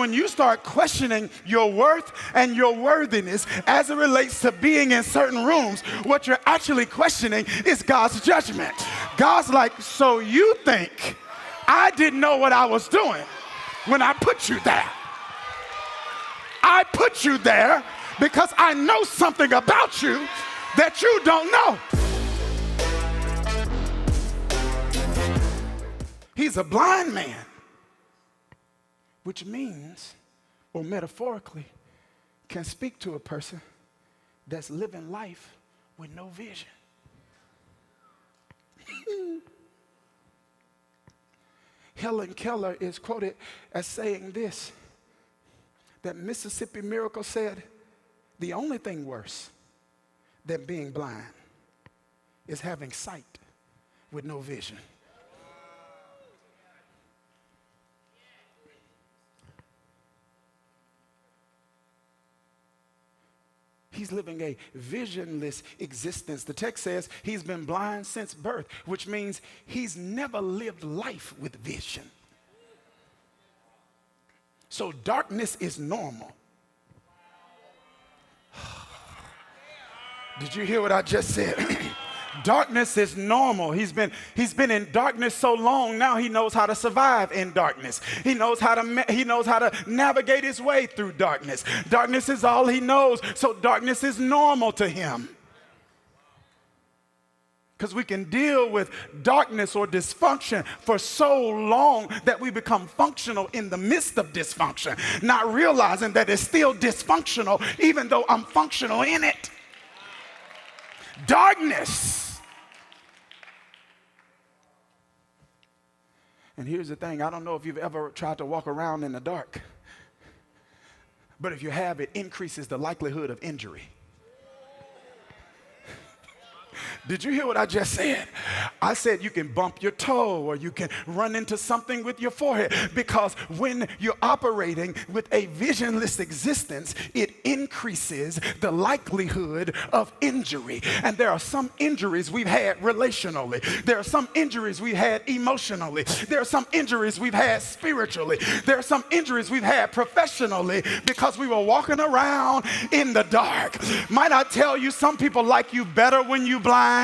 when you start questioning your worth and your worthiness as it relates to being in certain rooms, what you're actually questioning is God's judgment. God's like, so you think I didn't know what I was doing when I put you there? I put you there because I know something about you that you don't know. He's a blind man, which means, or metaphorically, can speak to a person that's living life with no vision. Helen Keller is quoted as saying this, that Mississippi Miracle said, the only thing worse than being blind is having sight with no vision. He's living a visionless existence. The text says he's been blind since birth, which means he's never lived life with vision. So darkness is normal. Did you hear what I just said? Darkness is normal. He's been in darkness so long now he knows how to survive in darkness. He knows how to navigate his way through darkness. Darkness is all he knows, so darkness is normal to him. Because we can deal with darkness or dysfunction for so long that we become functional in the midst of dysfunction, not realizing that it's still dysfunctional even though I'm functional in it. Darkness. And here's the thing, I don't know if you've ever tried to walk around in the dark, but if you have, it increases the likelihood of injury. Did you hear what I just said? I said you can bump your toe or you can run into something with your forehead, because when you're operating with a visionless existence, it increases the likelihood of injury. And there are some injuries we've had relationally. There are some injuries we've had emotionally. There are some injuries we've had spiritually. There are some injuries we've had professionally because we were walking around in the dark. Might I tell you, some people like you better when you blind,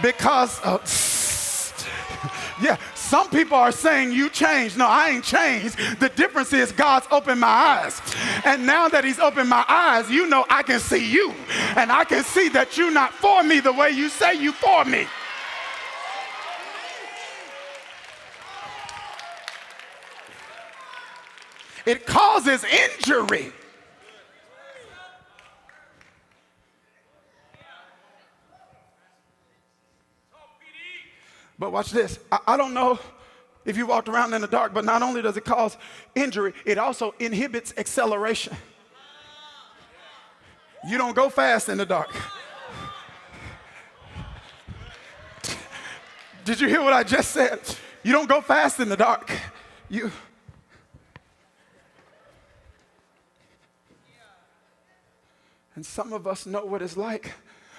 because some people are saying you changed. No, I ain't changed. The difference is God's opened my eyes. And now that he's opened my eyes, you know I can see you. And I can see that you're not for me the way you say you for me. It causes injury. But watch this. I don't know if you walked around in the dark, but not only does it cause injury, it also inhibits acceleration. You don't go fast in the dark. Did you hear what I just said? You don't go fast in the dark. And some of us know what it's like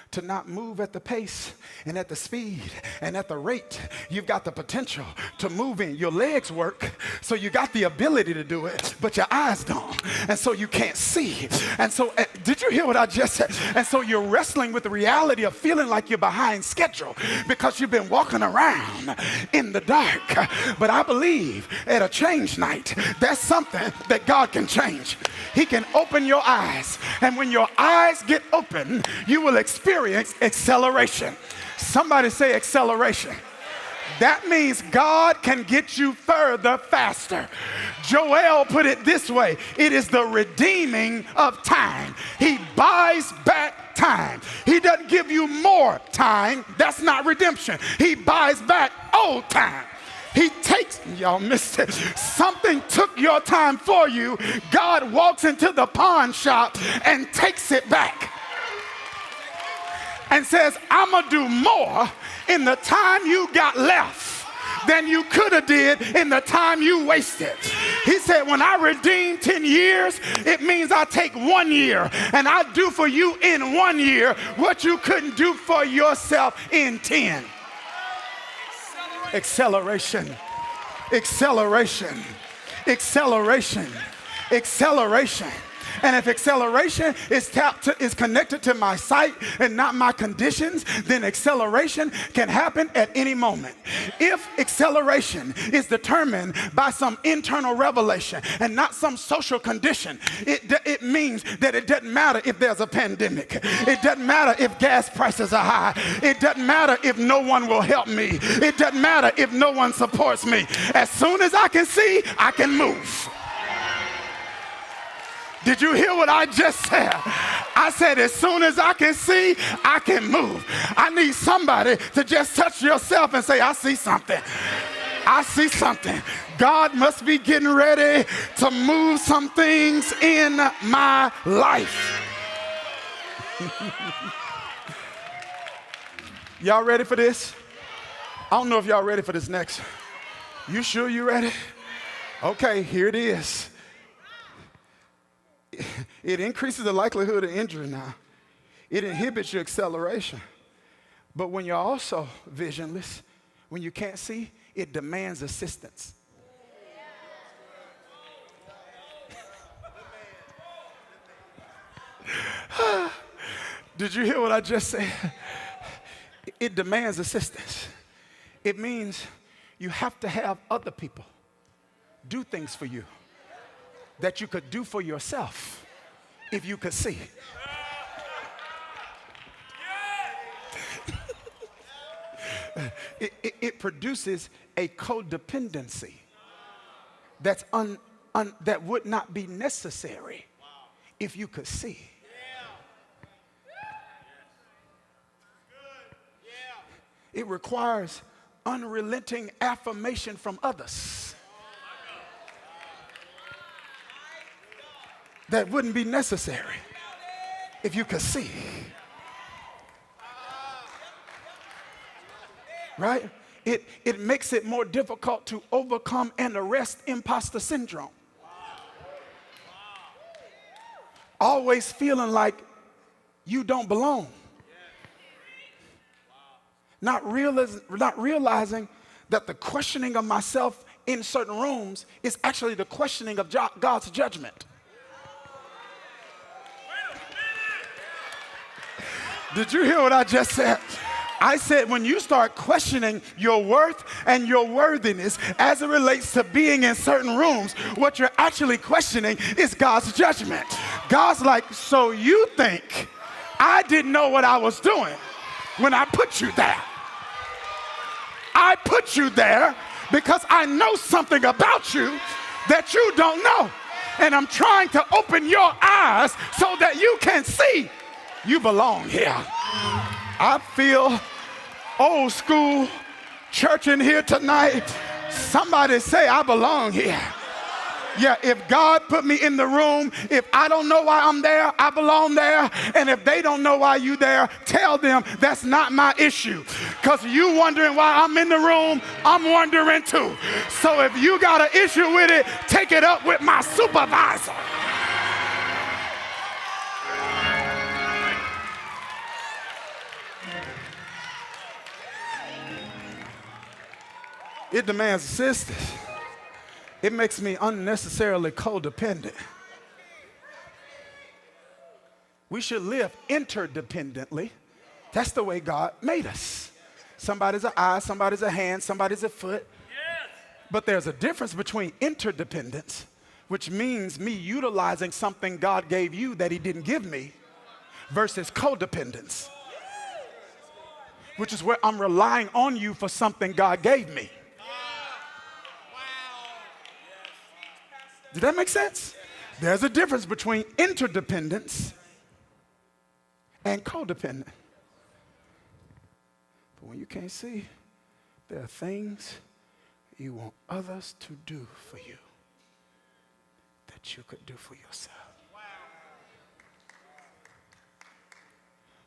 to not move at the pace and at the speed and at the rate you've got the potential to move in. Your legs work, so you got the ability to do it, but your eyes don't, and so you can't see. And so, did you hear what I just said? And so you're wrestling with the reality of feeling like you're behind schedule because you've been walking around in the dark. But I believe at a change night, that's something that God can change. He can open your eyes, and when your eyes get open, you will experience acceleration. Somebody say acceleration. That means God can get you further faster. Joel put it this way: it is the redeeming of time. He buys back time. He doesn't give you more time. That's not redemption. He buys back old time. He takes, y'all missed it. Something took your time for you. God walks into the pawn shop and takes it back and says, I'm going to do more in the time you got left than you could have did in the time you wasted. He said, when I redeem 10 years, it means I take 1 year and I do for you in 1 year what you couldn't do for yourself in 10. Acceleration, acceleration, acceleration, Acceleration. And if acceleration is connected to my sight and not my conditions, then acceleration can happen at any moment. If acceleration is determined by some internal revelation and not some social condition, it means that it doesn't matter if there's a pandemic. It doesn't matter if gas prices are high. It doesn't matter if no one will help me. It doesn't matter if no one supports me. As soon as I can see, I can move. Did you hear what I just said? I said, as soon as I can see, I can move. I need somebody to just touch yourself and say, I see something. I see something. God must be getting ready to move some things in my life. Y'all ready for this? I don't know if y'all ready for this next. You sure you ready? Okay, here it is. It increases the likelihood of injury now. It inhibits your acceleration. But when you're also visionless, when you can't see, it demands assistance. Did you hear what I just said? It demands assistance. It means you have to have other people do things for you that you could do for yourself if you could see. It produces a codependency that's that would not be necessary if you could see. It requires unrelenting affirmation from others that wouldn't be necessary if you could see. Right? It makes it more difficult to overcome and arrest imposter syndrome. Always feeling like you don't belong. Not realizing that the questioning of myself in certain rooms is actually the questioning of God's judgment. Did you hear what I just said? I said when you start questioning your worth and your worthiness as it relates to being in certain rooms, what you're actually questioning is God's judgment. God's like, so you think I didn't know what I was doing when I put you there? I put you there because I know something about you that you don't know. And I'm trying to open your eyes so that you can see you belong here. I feel old school church in here tonight. Somebody say, I belong here. Yeah, if God put me in the room, if I don't know why I'm there, I belong there. And if they don't know why you there, tell them that's not my issue. Because you wondering why I'm in the room, I'm wondering too. So if you got an issue with it, take it up with my supervisor. It demands assistance. It makes me unnecessarily codependent. We should live interdependently. That's the way God made us. Somebody's an eye, somebody's a hand, somebody's a foot. Yes. But there's a difference between interdependence, which means me utilizing something God gave you that he didn't give me, versus codependence, which is where I'm relying on you for something God gave me. Did that make sense? There's a difference between interdependence and codependent. But when you can't see, there are things you want others to do for you that you could do for yourself.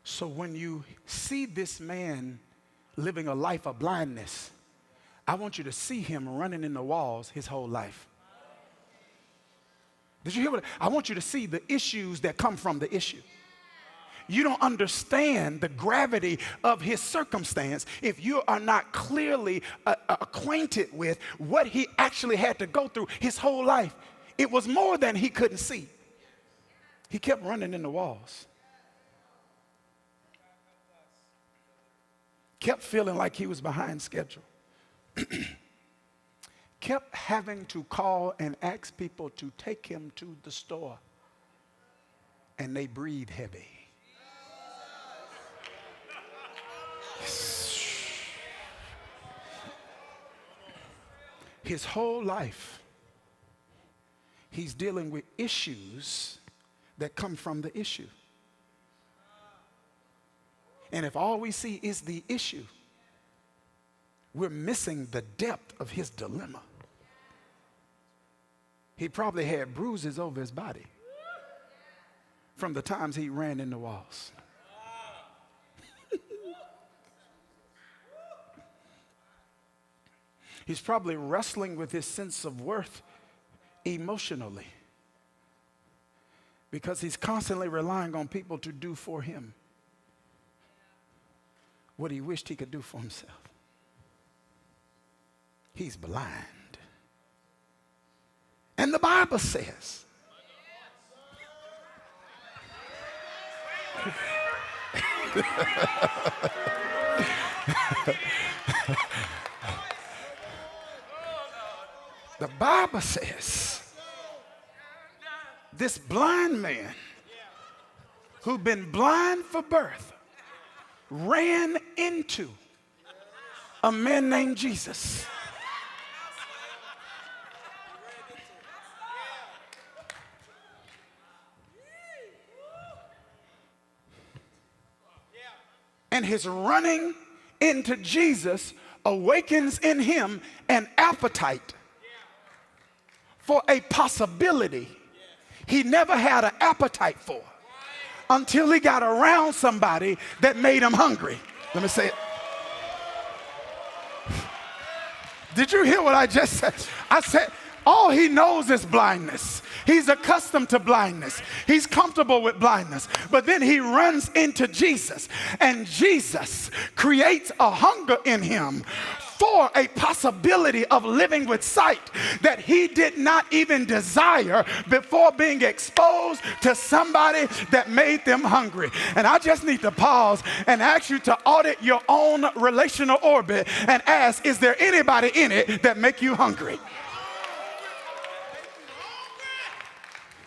So when you see this man living a life of blindness, I want you to see him running in the walls his whole life. Did you hear what? I want you to see the issues that come from the issue. You don't understand the gravity of his circumstance if you are not clearly acquainted with what he actually had to go through his whole life it was more than he couldn't see. He kept running into walls. Kept feeling like he was behind schedule. Kept having to call and ask people to take him to the store. And they breathe heavy. His whole life, he's dealing with issues that come from the issue. And if all we see is the issue, we're missing the depth of his dilemma. He probably had bruises over his body from the times he ran into walls. He's probably wrestling with his sense of worth emotionally because he's constantly relying on people to do for him what he wished he could do for himself. He's blind. And the Bible says, the Bible says, this blind man who'd been blind for birth ran into a man named Jesus. And his running into Jesus awakens in him an appetite for a possibility he never had an appetite for until he got around somebody that made him hungry. Let me say it. Did you hear what I just said? I said, all he knows is blindness. He's accustomed to blindness. He's comfortable with blindness. But then he runs into Jesus, and Jesus creates a hunger in him for a possibility of living with sight that he did not even desire before being exposed to somebody that made them hungry. And I just need to pause and ask you to audit your own relational orbit and ask, is there anybody in it that make you hungry?